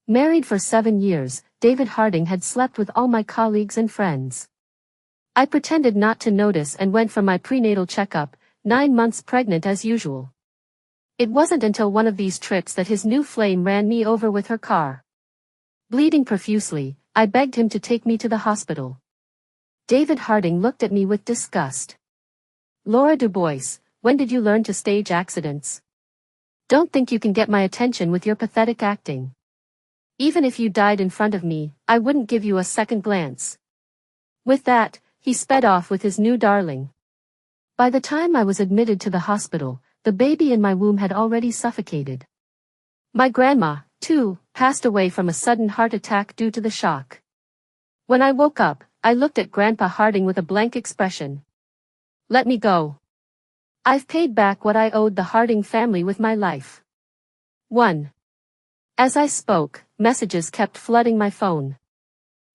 Married for 7 years, David Harding had slept with all my colleagues and friends. I pretended not to notice and went for my prenatal checkup, 9 months pregnant as usual. It wasn't until one of these trips that his new flame ran me over with her car. Bleeding profusely, I begged him to take me to the hospital. David Harding looked at me with disgust. Laura Dubois, when did you learn to stage accidents? Don't think you can get my attention with your pathetic acting. Even if you died in front of me, I wouldn't give you a second glance. With that, he sped off with his new darling. By the time I was admitted to the hospital, the baby in my womb had already suffocated. My grandma, too, passed away from a sudden heart attack due to the shock. When I woke up, I looked at Grandpa Harding with a blank expression. Let me go. I've paid back what I owed the Harding family with my life. 1. As I spoke, messages kept flooding my phone.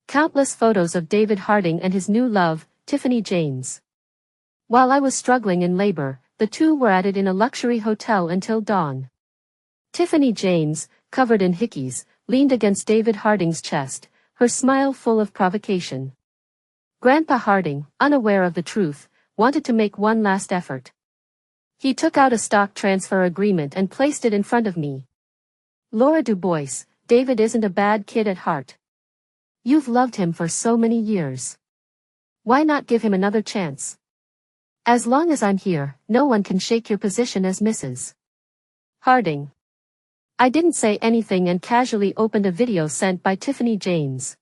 Countless photos of David Harding and his new love, Tiffany James. While I was struggling in labor, the two were at it in a luxury hotel until dawn. Tiffany James, covered in hickeys, leaned against David Harding's chest, her smile full of provocation. Grandpa Harding, unaware of the truth, wanted to make one last effort. He took out a stock transfer agreement and placed it in front of me. Laura Dubois, David isn't a bad kid at heart. You've loved him for so many years. Why not give him another chance? As long as I'm here, no one can shake your position as Mrs. Harding. I didn't say anything and casually opened a video sent by Tiffany James.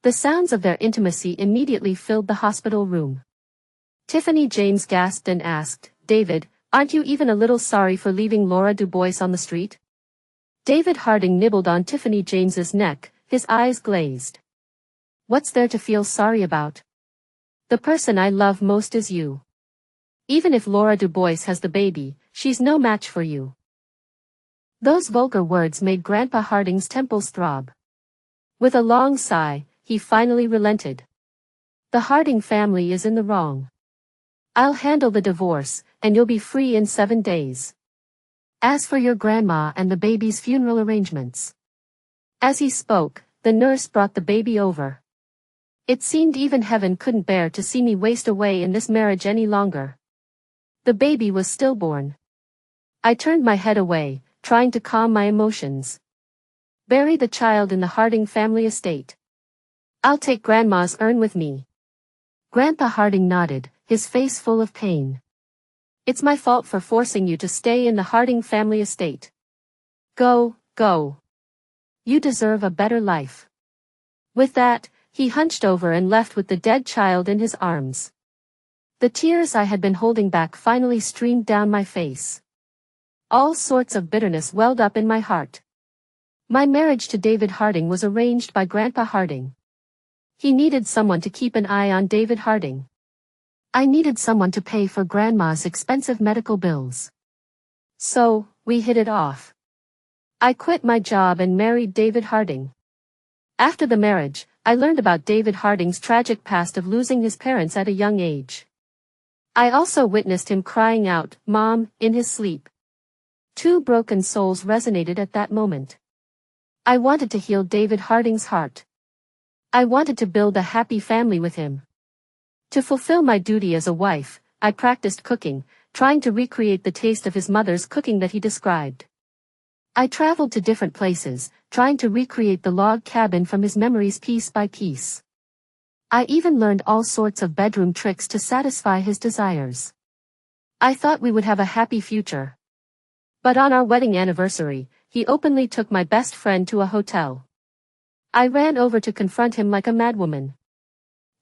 The sounds of their intimacy immediately filled the hospital room. Tiffany James gasped and asked, David, aren't you even a little sorry for leaving Laura Dubois on the street? David Harding nibbled on Tiffany James's neck, his eyes glazed. What's there to feel sorry about? The person I love most is you. Even if Laura Dubois has the baby, she's no match for you. Those vulgar words made Grandpa Harding's temples throb. With a long sigh, he finally relented. The Harding family is in the wrong. I'll handle the divorce, and you'll be free in 7 days. As for your grandma and the baby's funeral arrangements. As he spoke, the nurse brought the baby over. It seemed even heaven couldn't bear to see me waste away in this marriage any longer. The baby was stillborn. I turned my head away, trying to calm my emotions. Bury the child in the Harding family estate. I'll take Grandma's urn with me. Grandpa Harding nodded, his face full of pain. It's my fault for forcing you to stay in the Harding family estate. Go, go. You deserve a better life. With that, he hunched over and left with the dead child in his arms. The tears I had been holding back finally streamed down my face. All sorts of bitterness welled up in my heart. My marriage to David Harding was arranged by Grandpa Harding. He needed someone to keep an eye on David Harding. I needed someone to pay for Grandma's expensive medical bills. So, we hit it off. I quit my job and married David Harding. After the marriage, I learned about David Harding's tragic past of losing his parents at a young age. I also witnessed him crying out, "Mom," in his sleep. Two broken souls resonated at that moment. I wanted to heal David Harding's heart. I wanted to build a happy family with him. To fulfill my duty as a wife, I practiced cooking, trying to recreate the taste of his mother's cooking that he described. I traveled to different places, trying to recreate the log cabin from his memories piece by piece. I even learned all sorts of bedroom tricks to satisfy his desires. I thought we would have a happy future. But on our wedding anniversary, he openly took my best friend to a hotel. I ran over to confront him like a madwoman.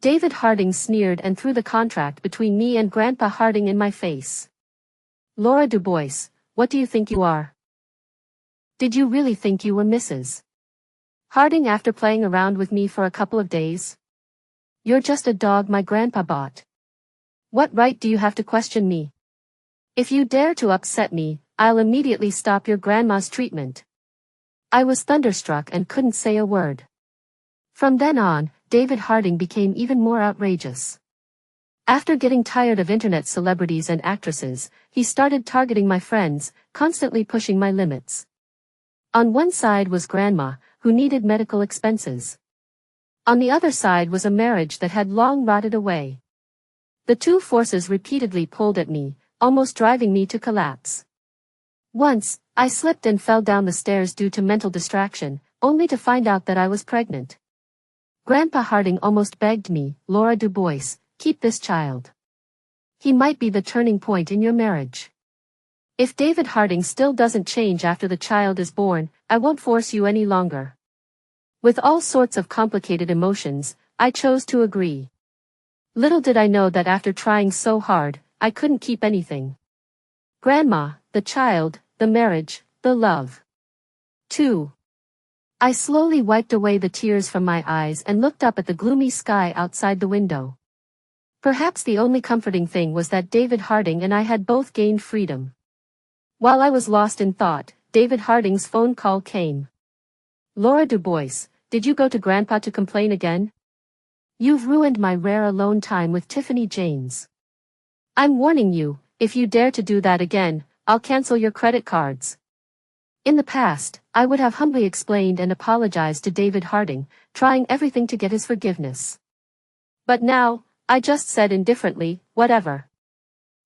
David Harding sneered and threw the contract between me and Grandpa Harding in my face. Laura Dubois, what do you think you are? Did you really think you were Mrs. Harding after playing around with me for a couple of days? You're just a dog my grandpa bought. What right do you have to question me? If you dare to upset me, I'll immediately stop your grandma's treatment. I was thunderstruck and couldn't say a word. From then on, David Harding became even more outrageous. After getting tired of internet celebrities and actresses, he started targeting my friends, constantly pushing my limits. On one side was Grandma, who needed medical expenses. On the other side was a marriage that had long rotted away. The two forces repeatedly pulled at me, almost driving me to collapse. Once, I slipped and fell down the stairs due to mental distraction, only to find out that I was pregnant. Grandpa Harding almost begged me, "Laura Dubois, keep this child. He might be the turning point in your marriage. If David Harding still doesn't change after the child is born, I won't force you any longer." With all sorts of complicated emotions, I chose to agree. Little did I know that after trying so hard, I couldn't keep anything. Grandma, the child, the marriage, the love. 2. I slowly wiped away the tears from my eyes and looked up at the gloomy sky outside the window. Perhaps the only comforting thing was that David Harding and I had both gained freedom. While I was lost in thought, David Harding's phone call came. "Laura Dubois, did you go to Grandpa to complain again? You've ruined my rare alone time with Tiffany James. I'm warning you, if you dare to do that again, I'll cancel your credit cards." In the past, I would have humbly explained and apologized to David Harding, trying everything to get his forgiveness. But now, I just said indifferently, "Whatever."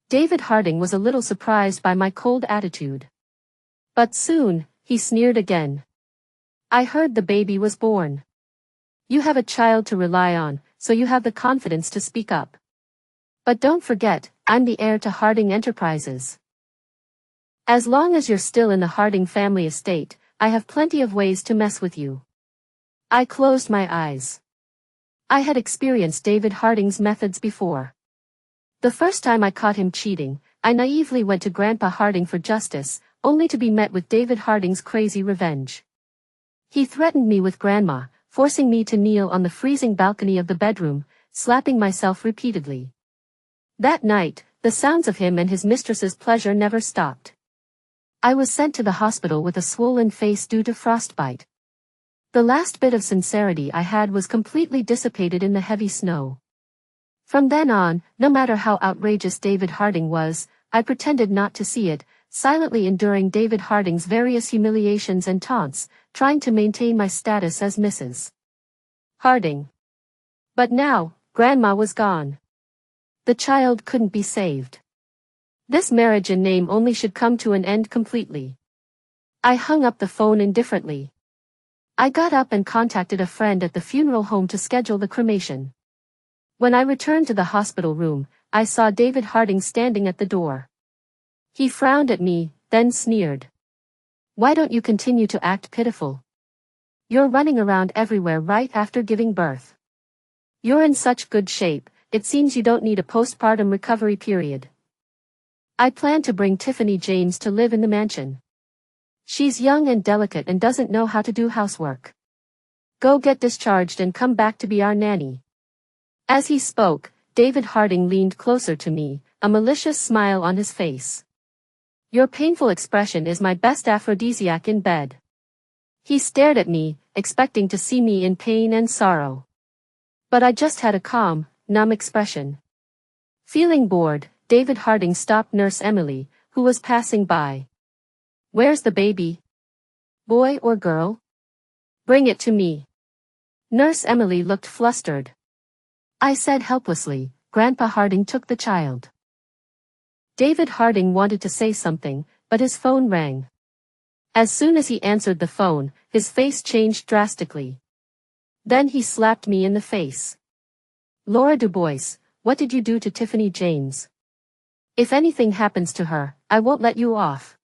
David Harding was a little surprised by my cold attitude. But soon, he sneered again. "I heard the baby was born. You have a child to rely on, so you have the confidence to speak up. But don't forget, I'm the heir to Harding Enterprises. As long as you're still in the Harding family estate, I have plenty of ways to mess with you." I closed my eyes. I had experienced David Harding's methods before. The first time I caught him cheating, I naively went to Grandpa Harding for justice, only to be met with David Harding's crazy revenge. He threatened me with Grandma, forcing me to kneel on the freezing balcony of the bedroom, slapping myself repeatedly. That night, the sounds of him and his mistress's pleasure never stopped. I was sent to the hospital with a swollen face due to frostbite. The last bit of sincerity I had was completely dissipated in the heavy snow. From then on, no matter how outrageous David Harding was, I pretended not to see it, silently enduring David Harding's various humiliations and taunts, trying to maintain my status as Mrs. Harding. But now, Grandma was gone. The child couldn't be saved. This marriage in name only should come to an end completely. I hung up the phone indifferently. I got up and contacted a friend at the funeral home to schedule the cremation. When I returned to the hospital room, I saw David Harding standing at the door. He frowned at me, then sneered. "Why don't you continue to act pitiful? You're running around everywhere right after giving birth. You're in such good shape, it seems you don't need a postpartum recovery period. I plan to bring Tiffany James to live in the mansion. She's young and delicate and doesn't know how to do housework. Go get discharged and come back to be our nanny." As he spoke, David Harding leaned closer to me, a malicious smile on his face. "Your painful expression is my best aphrodisiac in bed." He stared at me, expecting to see me in pain and sorrow. But I just had a calm, numb expression. Feeling bored, David Harding stopped Nurse Emily, who was passing by. "Where's the baby? Boy or girl? Bring it to me." Nurse Emily looked flustered. I said helplessly, "Grandpa Harding took the child." David Harding wanted to say something, but his phone rang. As soon as he answered the phone, his face changed drastically. Then he slapped me in the face. "Laura Dubois, what did you do to Tiffany James? If anything happens to her, I won't let you off."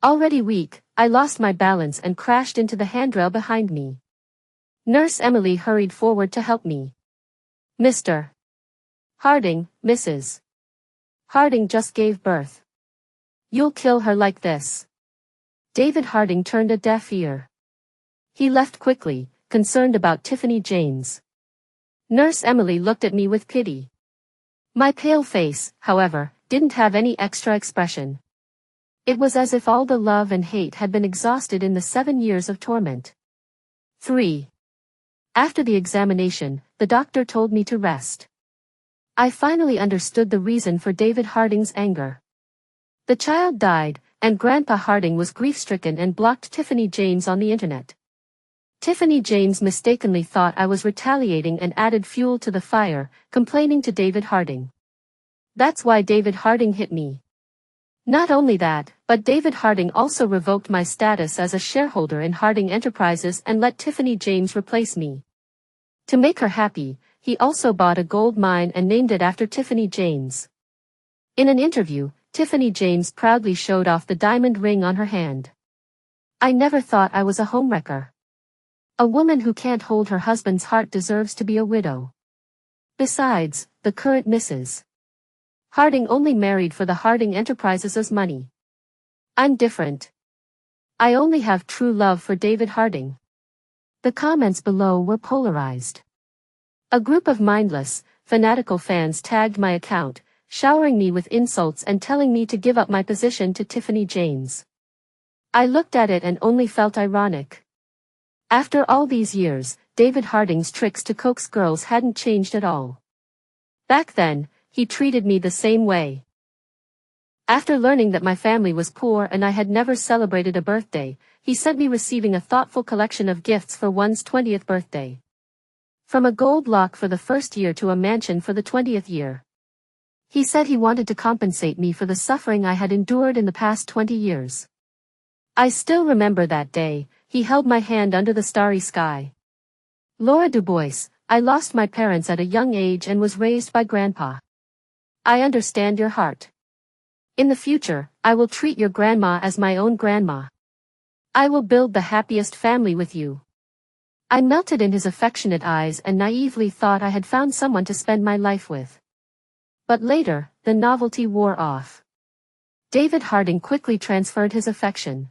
Already weak, I lost my balance and crashed into the handrail behind me. Nurse Emily hurried forward to help me. "Mr. Harding, Mrs. Harding just gave birth. You'll kill her like this." David Harding turned a deaf ear. He left quickly, concerned about Tiffany James. Nurse Emily looked at me with pity. My pale face, however, didn't have any extra expression. It was as if all the love and hate had been exhausted in the 7 years of torment. 3. After the examination, the doctor told me to rest. I finally understood the reason for David Harding's anger. The child died, and Grandpa Harding was grief-stricken and blocked Tiffany James on the internet. Tiffany James mistakenly thought I was retaliating and added fuel to the fire, complaining to David Harding. That's why David Harding hit me. Not only that, but David Harding also revoked my status as a shareholder in Harding Enterprises and let Tiffany James replace me. To make her happy, he also bought a gold mine and named it after Tiffany James. In an interview, Tiffany James proudly showed off the diamond ring on her hand. I never thought I was a homewrecker. A woman who can't hold her husband's heart deserves to be a widow. Besides, the current Mrs. Harding only married for the Harding Enterprises' money. I'm different. I only have true love for David Harding. The comments below were polarized. A group of mindless, fanatical fans tagged my account, showering me with insults and telling me to give up my position to Tiffany James. I looked at it and only felt ironic. After all these years, David Harding's tricks to coax girls hadn't changed at all. Back then, he treated me the same way. After learning that my family was poor and I had never celebrated a birthday, he sent me receiving a thoughtful collection of gifts for one's 20th birthday. From a gold lock for the first year to a mansion for the 20th year. He said he wanted to compensate me for the suffering I had endured in the past 20 years. I still remember that day. He held my hand under the starry sky. Laura Dubois, I lost my parents at a young age and was raised by Grandpa. I understand your heart. In the future, I will treat your grandma as my own grandma. I will build the happiest family with you. I melted in his affectionate eyes and naively thought I had found someone to spend my life with. But later, the novelty wore off. David Harding quickly transferred his affection.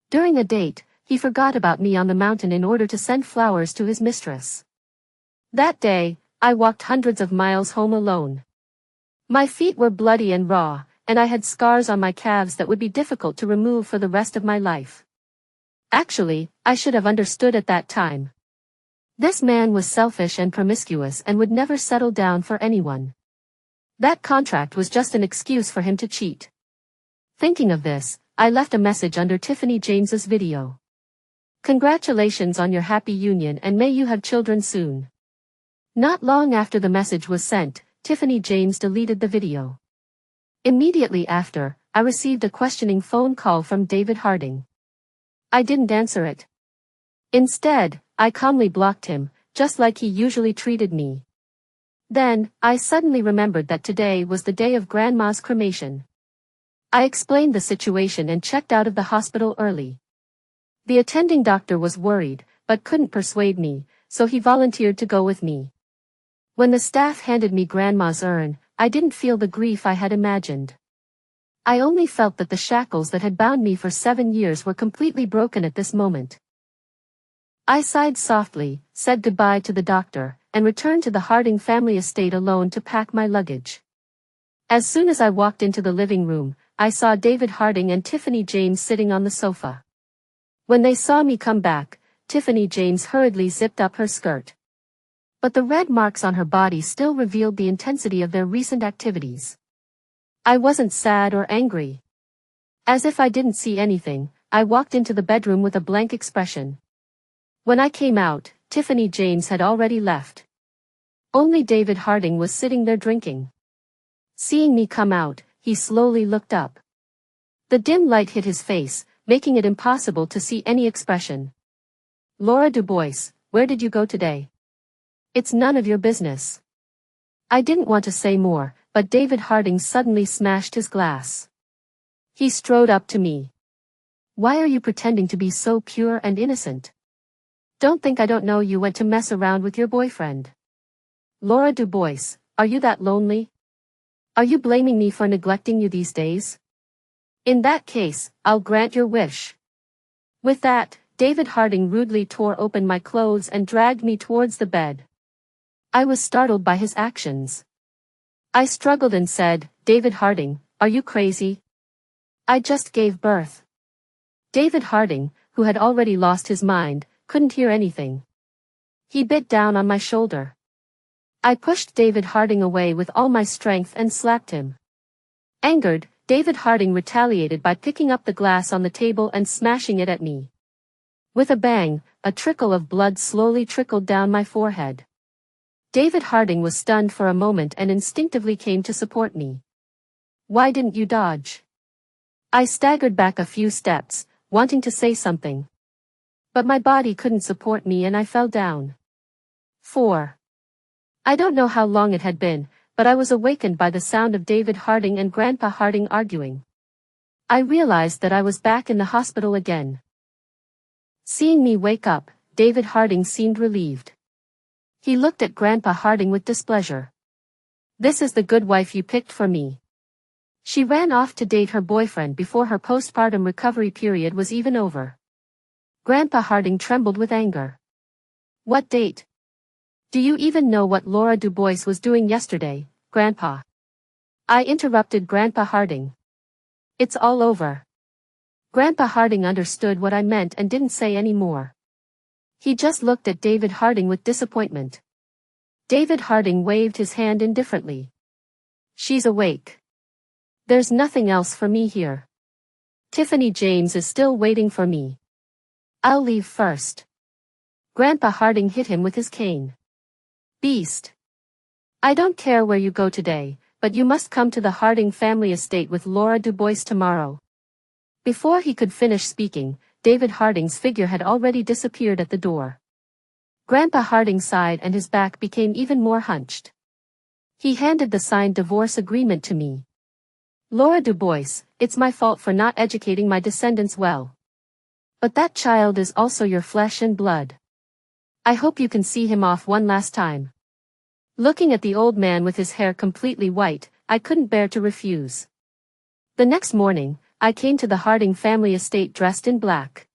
During a date, he forgot about me on the mountain in order to send flowers to his mistress. That day, I walked hundreds of miles home alone. My feet were bloody and raw, and I had scars on my calves that would be difficult to remove for the rest of my life. Actually, I should have understood at that time. This man was selfish and promiscuous and would never settle down for anyone. That contract was just an excuse for him to cheat. Thinking of this, I left a message under Tiffany James's video. Congratulations on your happy union and may you have children soon. Not long after the message was sent, Tiffany James deleted the video. Immediately after, I received a questioning phone call from David Harding. I didn't answer it. Instead, I calmly blocked him, just like he usually treated me. Then, I suddenly remembered that today was the day of Grandma's cremation. I explained the situation and checked out of the hospital early. The attending doctor was worried, but couldn't persuade me, so he volunteered to go with me. When the staff handed me Grandma's urn, I didn't feel the grief I had imagined. I only felt that the shackles that had bound me for 7 years were completely broken at this moment. I sighed softly, said goodbye to the doctor, and returned to the Harding family estate alone to pack my luggage. As soon as I walked into the living room, I saw David Harding and Tiffany James sitting on the sofa. When they saw me come back, Tiffany James hurriedly zipped up her skirt. But the red marks on her body still revealed the intensity of their recent activities. I wasn't sad or angry. As if I didn't see anything, I walked into the bedroom with a blank expression. When I came out, Tiffany James had already left. Only David Harding was sitting there drinking. Seeing me come out, he slowly looked up. The dim light hit his face, making it impossible to see any expression. Laura Dubois, where did you go today? It's none of your business. I didn't want to say more, but David Harding suddenly smashed his glass. He strode up to me. Why are you pretending to be so pure and innocent? Don't think I don't know you went to mess around with your boyfriend. Laura Dubois, are you that lonely? Are you blaming me for neglecting you these days? In that case, I'll grant your wish. With that, David Harding rudely tore open my clothes and dragged me towards the bed. I was startled by his actions. I struggled and said, David Harding, are you crazy? I just gave birth. David Harding, who had already lost his mind, couldn't hear anything. He bit down on my shoulder. I pushed David Harding away with all my strength and slapped him. Angered, David Harding retaliated by picking up the glass on the table and smashing it at me. With a bang, a trickle of blood slowly trickled down my forehead. David Harding was stunned for a moment and instinctively came to support me. "Why didn't you dodge?" I staggered back a few steps, wanting to say something. But my body couldn't support me and I fell down. 4. I don't know how long it had been, but I was awakened by the sound of David Harding and Grandpa Harding arguing. I realized that I was back in the hospital again. Seeing me wake up, David Harding seemed relieved. He looked at Grandpa Harding with displeasure. "This is the good wife you picked for me. She ran off to date her boyfriend before her postpartum recovery period was even over." Grandpa Harding trembled with anger. "What date? Do you even know what Laura Dubois was doing yesterday, Grandpa?" I interrupted Grandpa Harding. "It's all over." Grandpa Harding understood what I meant and didn't say any more. He just looked at David Harding with disappointment. David Harding waved his hand indifferently. "She's awake. There's nothing else for me here. Tiffany James is still waiting for me. I'll leave first." Grandpa Harding hit him with his cane. "Beast. I don't care where you go today, but you must come to the Harding family estate with Laura Dubois tomorrow." Before he could finish speaking, David Harding's figure had already disappeared at the door. Grandpa Harding sighed and his back became even more hunched. He handed the signed divorce agreement to me. "Laura Dubois, it's my fault for not educating my descendants well. But that child is also your flesh and blood. I hope you can see him off one last time." Looking at the old man with his hair completely white, I couldn't bear to refuse. The next morning, I came to the Harding family estate dressed in black.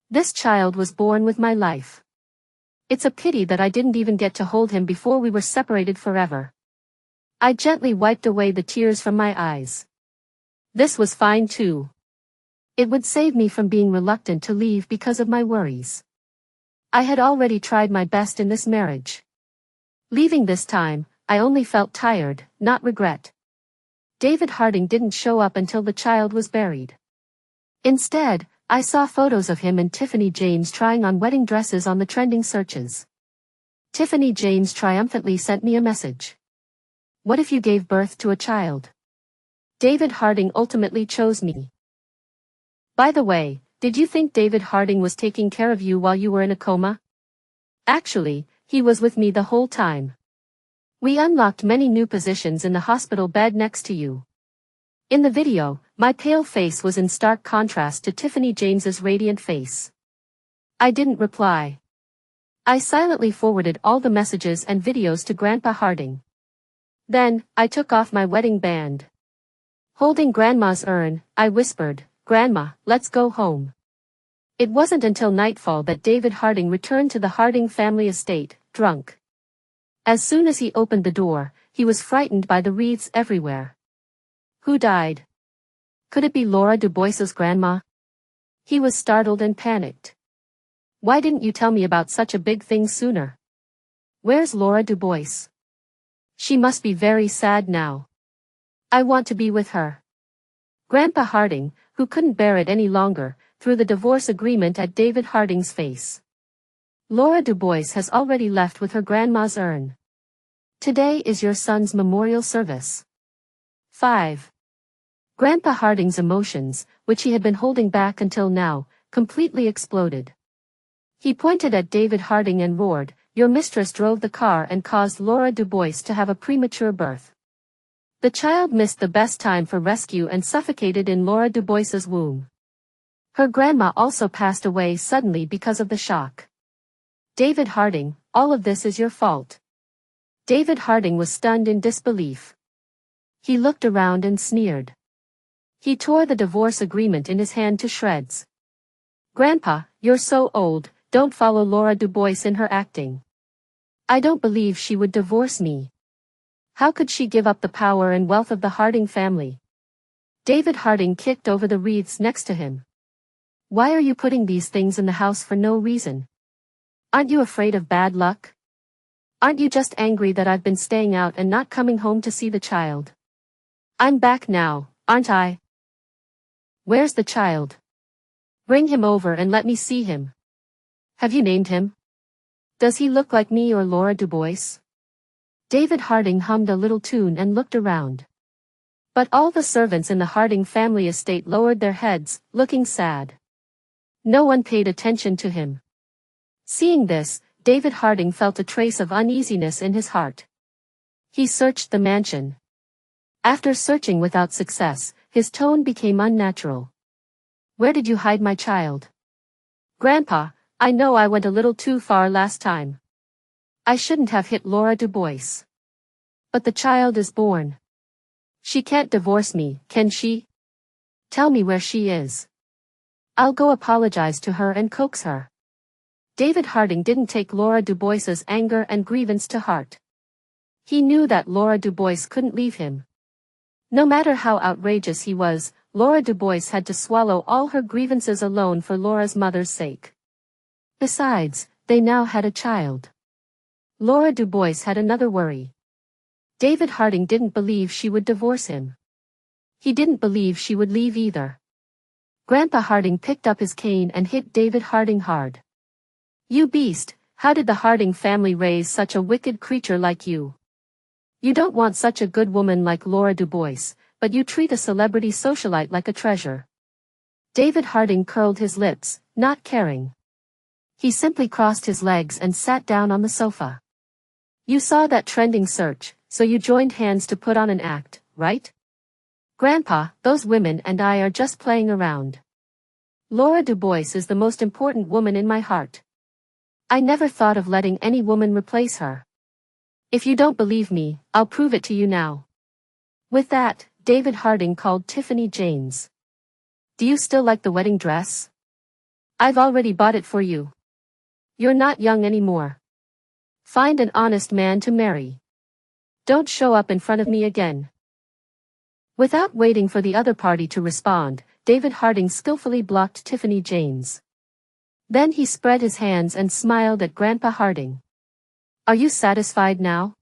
This child was born with my life. It's a pity that I didn't even get to hold him before we were separated forever. I gently wiped away the tears from my eyes. This was fine too. It would save me from being reluctant to leave because of my worries. I had already tried my best in this marriage. Leaving this time, I only felt tired, not regret. David Harding didn't show up until the child was buried. Instead, I saw photos of him and Tiffany James trying on wedding dresses on the trending searches. Tiffany James triumphantly sent me a message. "What if you gave birth to a child?" David Harding ultimately chose me. By the way, did you think David Harding was taking care of you while you were in a coma? Actually, he was with me the whole time. We unlocked many new positions in the hospital bed next to you. In the video, my pale face was in stark contrast to Tiffany James's radiant face. I didn't reply. I silently forwarded all the messages and videos to Grandpa Harding. Then, I took off my wedding band. Holding Grandma's urn, I whispered, "Grandma, let's go home." It wasn't until nightfall that David Harding returned to the Harding family estate, drunk. As soon as he opened the door, he was frightened by the wreaths everywhere. Who died? Could it be Laura Dubois's grandma? He was startled and panicked. Why didn't you tell me about such a big thing sooner? Where's Laura Dubois? She must be very sad now. I want to be with her. Grandpa Harding, who couldn't bear it any longer, threw the divorce agreement at David Harding's face. Laura Dubois has already left with her grandma's urn. Today is your son's memorial service. 5. Grandpa Harding's emotions, which he had been holding back until now, completely exploded. He pointed at David Harding and roared, "Your mistress drove the car and caused Laura Dubois to have a premature birth. The child missed the best time for rescue and suffocated in Laura Dubois's womb. Her grandma also passed away suddenly because of the shock. David Harding, all of this is your fault." David Harding was stunned in disbelief. He looked around and sneered. He tore the divorce agreement in his hand to shreds. "Grandpa, you're so old, don't follow Laura Dubois in her acting. I don't believe she would divorce me. How could she give up the power and wealth of the Harding family?" David Harding kicked over the wreaths next to him. "Why are you putting these things in the house for no reason? Aren't you afraid of bad luck? Aren't you just angry that I've been staying out and not coming home to see the child? I'm back now, aren't I? Where's the child? Bring him over and let me see him." Have you named him? Does he look like me or Laura Dubois? David Harding hummed a little tune and looked around. But all the servants in the Harding family estate lowered their heads, looking sad. No one paid attention to him. Seeing this, David Harding felt a trace of uneasiness in his heart. He searched the mansion. After searching without success, his tone became unnatural. Where did you hide my child? Grandpa, I know I went a little too far last time. I shouldn't have hit Laura Dubois. But the child is born. She can't divorce me, can she? Tell me where she is. I'll go apologize to her and coax her. David Harding didn't take Laura Dubois's anger and grievance to heart. He knew that Laura Dubois couldn't leave him. No matter how outrageous he was, Laura Dubois had to swallow all her grievances alone for Laura's mother's sake. Besides, they now had a child. Laura Dubois had another worry. David Harding didn't believe she would divorce him. He didn't believe she would leave either. Grandpa Harding picked up his cane and hit David Harding hard. You beast, how did the Harding family raise such a wicked creature like you? You don't want such a good woman like Laura Dubois, but you treat a celebrity socialite like a treasure. David Harding curled his lips, not caring. He simply crossed his legs and sat down on the sofa. You saw that trending search, so you joined hands to put on an act, right? Grandpa, those women and I are just playing around. Laura Dubois is the most important woman in my heart. I never thought of letting any woman replace her. If you don't believe me, I'll prove it to you now. With that, David Harding called Tiffany James. Do you still like the wedding dress? I've already bought it for you. You're not young anymore. Find an honest man to marry. Don't show up in front of me again. Without waiting for the other party to respond, David Harding skillfully blocked Tiffany James. Then he spread his hands and smiled at Grandpa Harding. Are you satisfied now?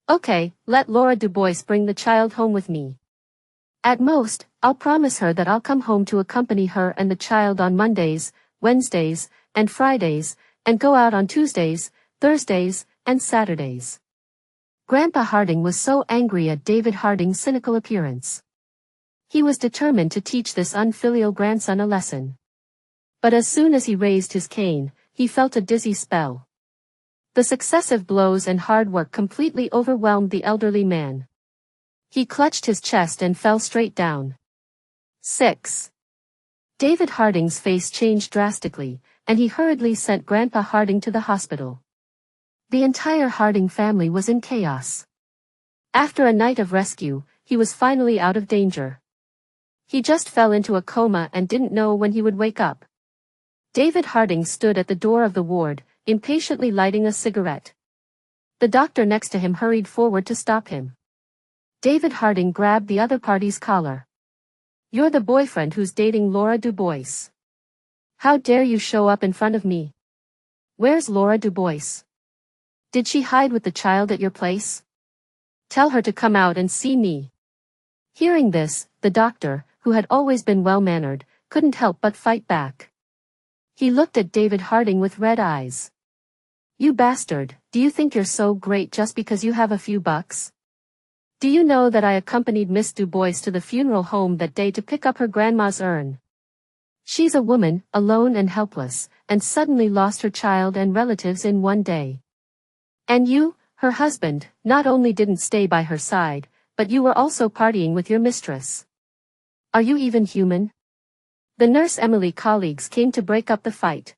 Okay, let Laura Dubois bring the child home with me. At most, I'll promise her that I'll come home to accompany her and the child on Mondays, Wednesdays, and Fridays, and go out on Tuesdays, Thursdays, and Saturdays. Grandpa Harding was so angry at David Harding's cynical appearance. He was determined to teach this unfilial grandson a lesson. But as soon as he raised his cane, he felt a dizzy spell. The successive blows and hard work completely overwhelmed the elderly man. He clutched his chest and fell straight down. 6. David Harding's face changed drastically, and he hurriedly sent Grandpa Harding to the hospital. The entire Harding family was in chaos. After a night of rescue, he was finally out of danger. He just fell into a coma and didn't know when he would wake up. David Harding stood at the door of the ward, impatiently lighting a cigarette. The doctor next to him hurried forward to stop him. David Harding grabbed the other party's collar. You're the boyfriend who's dating Laura Dubois. How dare you show up in front of me? Where's Laura Dubois? Did she hide with the child at your place? Tell her to come out and see me. Hearing this, the doctor, who had always been well-mannered, couldn't help but fight back. He looked at David Harding with red eyes. You bastard, do you think you're so great just because you have a few bucks? Do you know that I accompanied Miss Dubois to the funeral home that day to pick up her grandma's urn? She's a woman, alone and helpless, and suddenly lost her child and relatives in one day. And you, her husband, not only didn't stay by her side, but you were also partying with your mistress. Are you even human? The Nurse Emily colleagues came to break up the fight.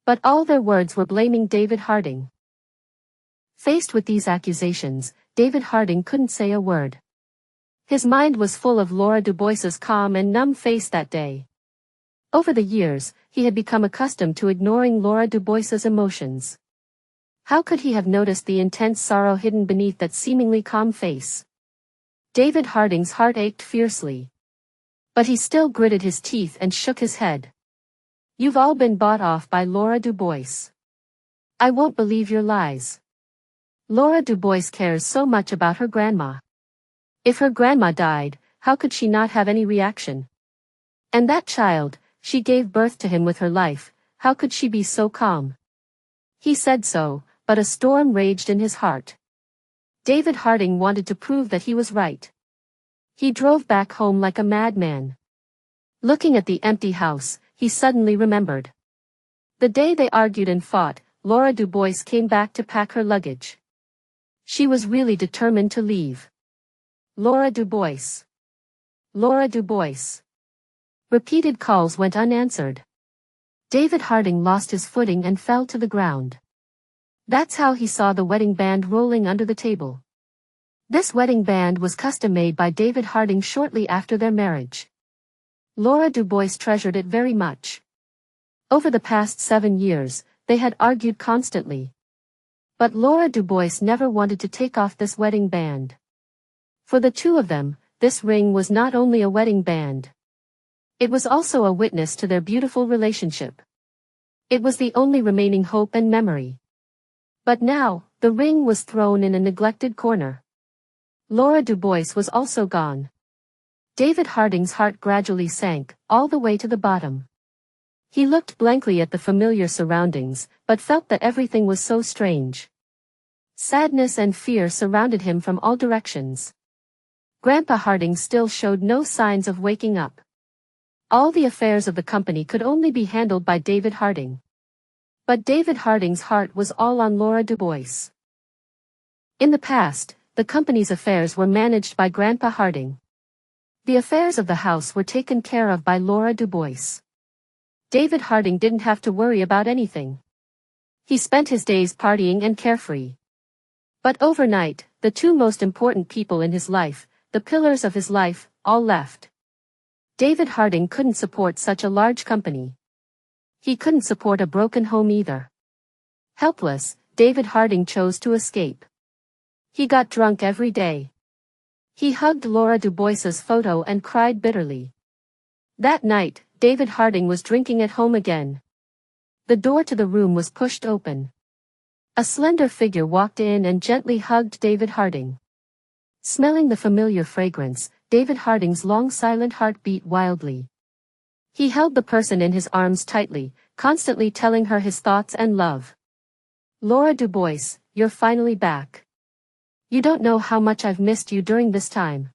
But all their words were blaming David Harding. Faced with these accusations, David Harding couldn't say a word. His mind was full of Laura Dubois's calm and numb face that day. Over the years, he had become accustomed to ignoring Laura Dubois's emotions. How could he have noticed the intense sorrow hidden beneath that seemingly calm face? David Harding's heart ached fiercely. But he still gritted his teeth and shook his head. You've all been bought off by Laura Dubois. I won't believe your lies. Laura Dubois cares so much about her grandma. If her grandma died, how could she not have any reaction? And that child, she gave birth to him with her life, how could she be so calm? He said so, but a storm raged in his heart. David Harding wanted to prove that he was right. He drove back home like a madman. Looking at the empty house, he suddenly remembered. The day they argued and fought, Laura Dubois came back to pack her luggage. She was really determined to leave. Laura Dubois. Laura Dubois. Repeated calls went unanswered. David Harding lost his footing and fell to the ground. That's how he saw the wedding band rolling under the table. This wedding band was custom-made by David Harding shortly after their marriage. Laura Dubois treasured it very much. Over the past 7 years, they had argued constantly. But Laura Dubois never wanted to take off this wedding band. For the two of them, this ring was not only a wedding band. It was also a witness to their beautiful relationship. It was the only remaining hope and memory. But now, the ring was thrown in a neglected corner. Laura Dubois was also gone. David Harding's heart gradually sank, all the way to the bottom. He looked blankly at the familiar surroundings, but felt that everything was so strange. Sadness and fear surrounded him from all directions. Grandpa Harding still showed no signs of waking up. All the affairs of the company could only be handled by David Harding. But David Harding's heart was all on Laura Dubois. In the past, the company's affairs were managed by Grandpa Harding. The affairs of the house were taken care of by Laura Dubois. David Harding didn't have to worry about anything. He spent his days partying and carefree. But overnight, the two most important people in his life, the pillars of his life, all left. David Harding couldn't support such a large company. He couldn't support a broken home either. Helpless, David Harding chose to escape. He got drunk every day. He hugged Laura Dubois's photo and cried bitterly. That night, David Harding was drinking at home again. The door to the room was pushed open. A slender figure walked in and gently hugged David Harding. Smelling the familiar fragrance, David Harding's long silent heart beat wildly. He held the person in his arms tightly, constantly telling her his thoughts and love. Laura Dubois, you're finally back. You don't know how much I've missed you during this time.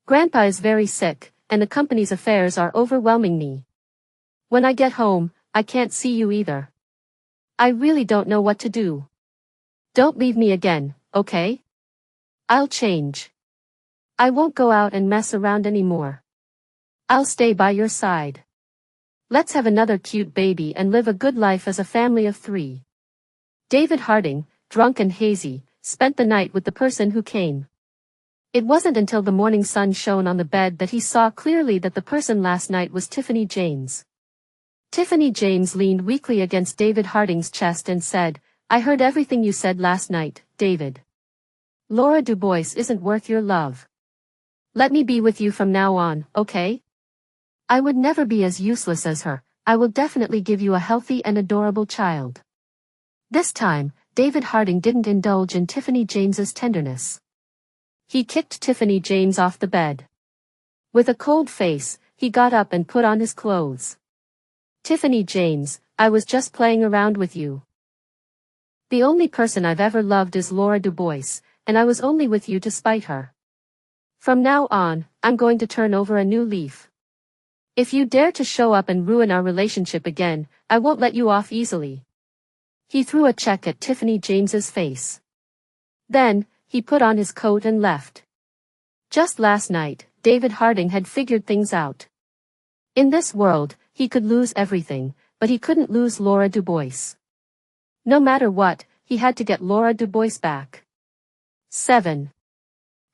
Grandpa is very sick, and the company's affairs are overwhelming me. When I get home, I can't see you either. I really don't know what to do. Don't leave me again, okay? I'll change. I won't go out and mess around anymore. I'll stay by your side. Let's have another cute baby and live a good life as a family of 3. David Harding, drunk and hazy, spent the night with the person who came. It wasn't until the morning sun shone on the bed that he saw clearly that the person last night was Tiffany James. Tiffany James leaned weakly against David Harding's chest and said, I heard everything you said last night, David. Laura Dubois isn't worth your love. Let me be with you from now on, okay? I would never be as useless as her. I will definitely give you a healthy and adorable child. This time, David Harding didn't indulge in Tiffany James's tenderness. He kicked Tiffany James off the bed. With a cold face, he got up and put on his clothes. Tiffany James, I was just playing around with you. The only person I've ever loved is Laura Dubois, and I was only with you to spite her. From now on, I'm going to turn over a new leaf. If you dare to show up and ruin our relationship again, I won't let you off easily. He threw a check at Tiffany James's face. Then, he put on his coat and left. Just last night, David Harding had figured things out. In this world, he could lose everything, but he couldn't lose Laura Dubois. No matter what, he had to get Laura Dubois back. 7.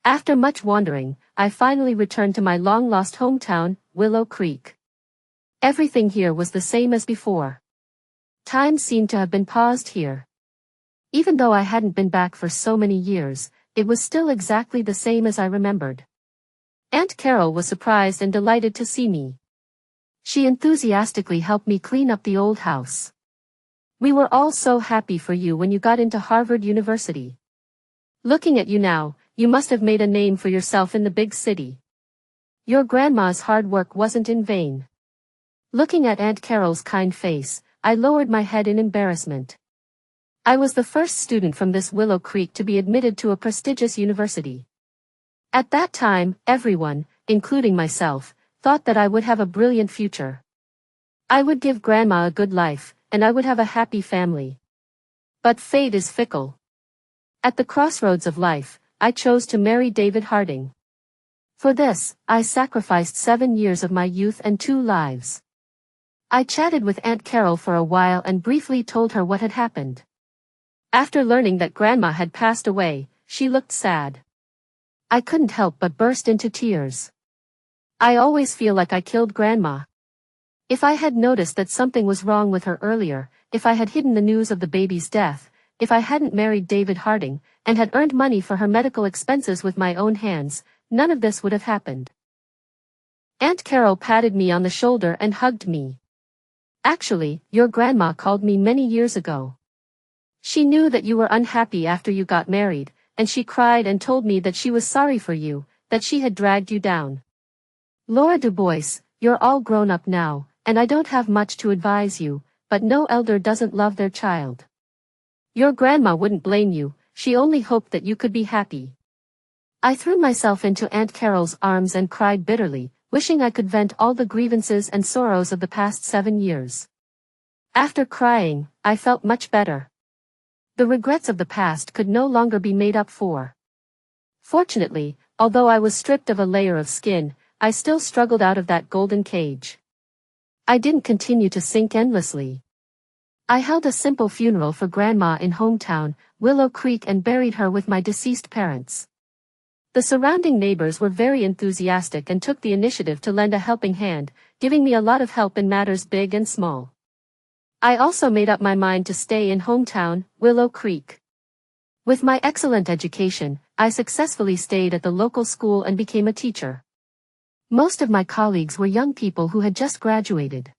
After much wandering, I finally returned to my long-lost hometown, Willow Creek. Everything here was the same as before. Time seemed to have been paused here. Even though I hadn't been back for so many years, it was still exactly the same as I remembered. Aunt Carol was surprised and delighted to see me. She enthusiastically helped me clean up the old house. We were all so happy for you when you got into Harvard University. Looking at you now, you must have made a name for yourself in the big city. Your grandma's hard work wasn't in vain. Looking at Aunt Carol's kind face, I lowered my head in embarrassment. I was the first student from this Willow Creek to be admitted to a prestigious university. At that time, everyone, including myself, thought that I would have a brilliant future. I would give Grandma a good life, and I would have a happy family. But fate is fickle. At the crossroads of life, I chose to marry David Harding. For this, I sacrificed 7 years of my youth and 2 lives. I chatted with Aunt Carol for a while and briefly told her what had happened. After learning that Grandma had passed away, she looked sad. I couldn't help but burst into tears. I always feel like I killed Grandma. If I had noticed that something was wrong with her earlier, if I had hidden the news of the baby's death, if I hadn't married David Harding, and had earned money for her medical expenses with my own hands, none of this would have happened. Aunt Carol patted me on the shoulder and hugged me. Actually, your grandma called me many years ago. She knew that you were unhappy after you got married, and she cried and told me that she was sorry for you, that she had dragged you down. Laura Dubois, you're all grown up now, and I don't have much to advise you, but no elder doesn't love their child. Your grandma wouldn't blame you, she only hoped that you could be happy. I threw myself into Aunt Carol's arms and cried bitterly, wishing I could vent all the grievances and sorrows of the past 7 years. After crying, I felt much better. The regrets of the past could no longer be made up for. Fortunately, although I was stripped of a layer of skin, I still struggled out of that golden cage. I didn't continue to sink endlessly. I held a simple funeral for Grandma in hometown, Willow Creek, and buried her with my deceased parents. The surrounding neighbors were very enthusiastic and took the initiative to lend a helping hand, giving me a lot of help in matters big and small. I also made up my mind to stay in hometown, Willow Creek. With my excellent education, I successfully stayed at the local school and became a teacher. Most of my colleagues were young people who had just graduated.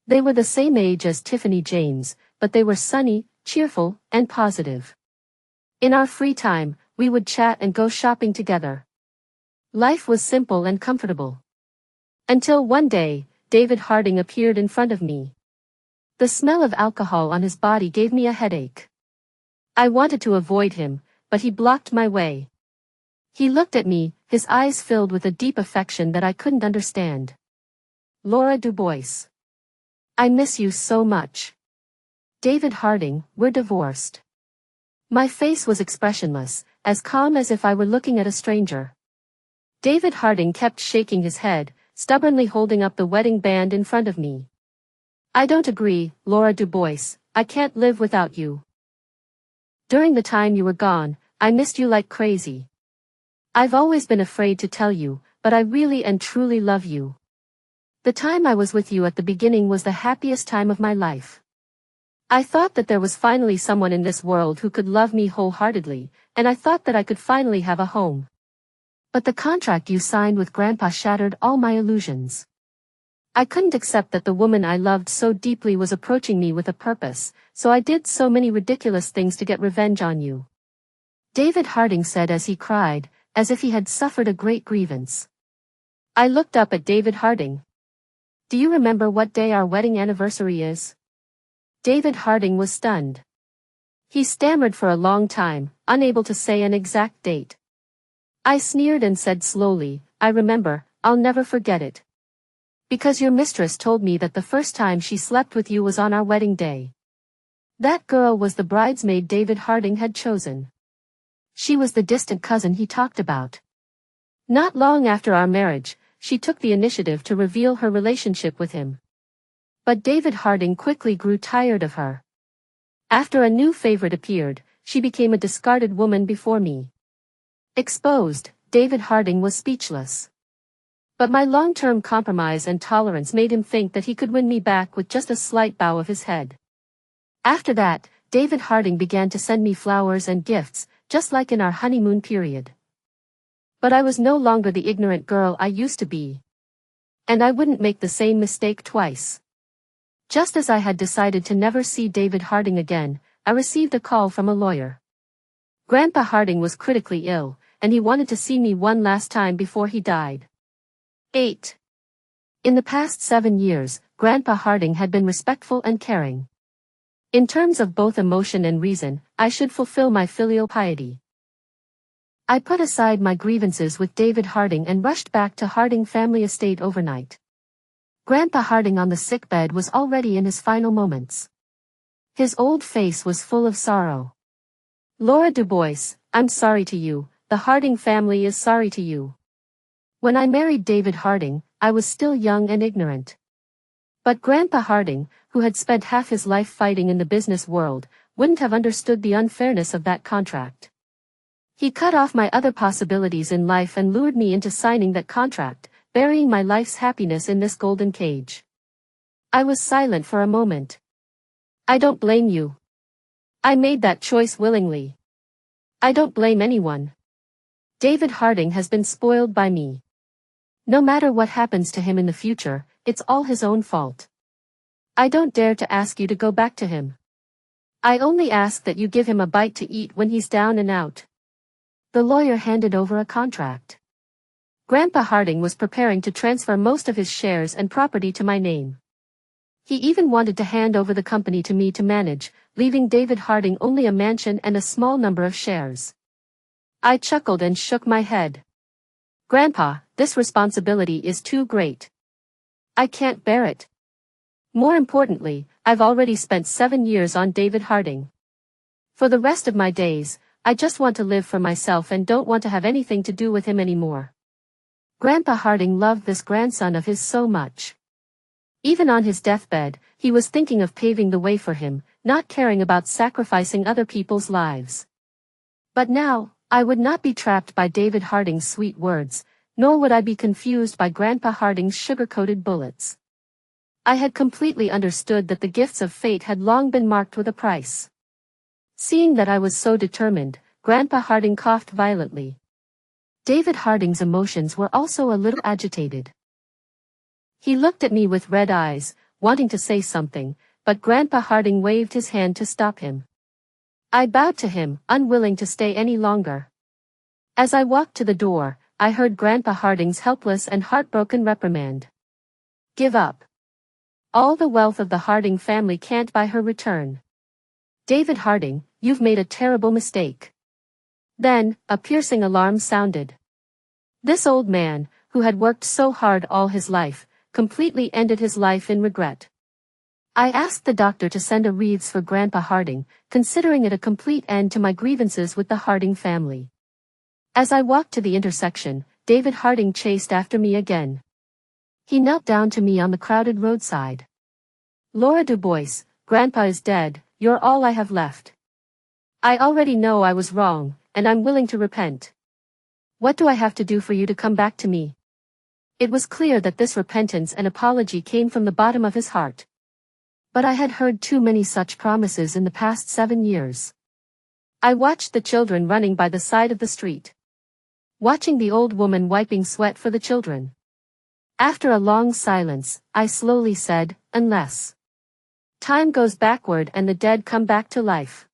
They were the same age as Tiffany James, but they were sunny, cheerful, and positive. In our free time, we would chat and go shopping together. Life was simple and comfortable. Until one day, David Harding appeared in front of me. The smell of alcohol on his body gave me a headache. I wanted to avoid him, but he blocked my way. He looked at me, his eyes filled with a deep affection that I couldn't understand. Laura Dubois. I miss you so much. David Harding, we're divorced. My face was expressionless, as calm as if I were looking at a stranger. David Harding kept shaking his head, stubbornly holding up the wedding band in front of me. I don't agree, Laura Dubois, I can't live without you. During the time you were gone, I missed you like crazy. I've always been afraid to tell you, but I really and truly love you. The time I was with you at the beginning was the happiest time of my life. I thought that there was finally someone in this world who could love me wholeheartedly, and I thought that I could finally have a home. But the contract you signed with Grandpa shattered all my illusions. I couldn't accept that the woman I loved so deeply was approaching me with a purpose, so I did so many ridiculous things to get revenge on you. David Harding said as he cried, as if he had suffered a great grievance. I looked up at David Harding. Do you remember what day our wedding anniversary is? David Harding was stunned. He stammered for a long time, unable to say an exact date. I sneered and said slowly, I remember, I'll never forget it. Because your mistress told me that the first time she slept with you was on our wedding day. That girl was the bridesmaid David Harding had chosen. She was the distant cousin he talked about. Not long after our marriage, she took the initiative to reveal her relationship with him. But David Harding quickly grew tired of her. After a new favorite appeared, she became a discarded woman before me. Exposed, David Harding was speechless. But my long-term compromise and tolerance made him think that he could win me back with just a slight bow of his head. After that, David Harding began to send me flowers and gifts, just like in our honeymoon period. But I was no longer the ignorant girl I used to be. And I wouldn't make the same mistake twice. Just as I had decided to never see David Harding again, I received a call from a lawyer. Grandpa Harding was critically ill, and he wanted to see me one last time before he died. 8. In the past 7 years, Grandpa Harding had been respectful and caring. In terms of both emotion and reason, I should fulfill my filial piety. I put aside my grievances with David Harding and rushed back to Harding family estate overnight. Grandpa Harding on the sickbed was already in his final moments. His old face was full of sorrow. "Laura Dubois, I'm sorry to you, the Harding family is sorry to you. When I married David Harding, I was still young and ignorant. But Grandpa Harding, who had spent half his life fighting in the business world, wouldn't have understood the unfairness of that contract. He cut off my other possibilities in life and lured me into signing that contract, burying my life's happiness in this golden cage." I was silent for a moment. "I don't blame you. I made that choice willingly. I don't blame anyone. David Harding has been spoiled by me. No matter what happens to him in the future, it's all his own fault. I don't dare to ask you to go back to him. I only ask that you give him a bite to eat when he's down and out." The lawyer handed over a contract. Grandpa Harding was preparing to transfer most of his shares and property to my name. He even wanted to hand over the company to me to manage, leaving David Harding only a mansion and a small number of shares. I chuckled and shook my head. "Grandpa, this responsibility is too great. I can't bear it. More importantly, I've already spent 7 years on David Harding. For the rest of my days, I just want to live for myself and don't want to have anything to do with him anymore." Grandpa Harding loved this grandson of his so much. Even on his deathbed, he was thinking of paving the way for him, not caring about sacrificing other people's lives. But now, I would not be trapped by David Harding's sweet words, nor would I be confused by Grandpa Harding's sugar-coated bullets. I had completely understood that the gifts of fate had long been marked with a price. Seeing that I was so determined, Grandpa Harding coughed violently. David Harding's emotions were also a little agitated. He looked at me with red eyes, wanting to say something, but Grandpa Harding waved his hand to stop him. I bowed to him, unwilling to stay any longer. As I walked to the door, I heard Grandpa Harding's helpless and heartbroken reprimand. "Give up. All the wealth of the Harding family can't buy her return. David Harding, you've made a terrible mistake." Then, a piercing alarm sounded. This old man, who had worked so hard all his life, completely ended his life in regret. I asked the doctor to send a wreaths for Grandpa Harding, considering it a complete end to my grievances with the Harding family. As I walked to the intersection, David Harding chased after me again. He knelt down to me on the crowded roadside. "Laura Dubois, Grandpa is dead, you're all I have left. I already know I was wrong, and I'm willing to repent. What do I have to do for you to come back to me?" It was clear that this repentance and apology came from the bottom of his heart. But I had heard too many such promises in the past 7 years. I watched the children running by the side of the street. Watching the old woman wiping sweat for the children. After a long silence, I slowly said, "Unless time goes backward and the dead come back to life."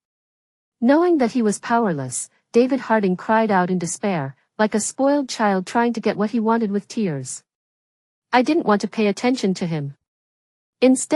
Knowing that he was powerless, David Harding cried out in despair, like a spoiled child trying to get what he wanted with tears. I didn't want to pay attention to him. Instead,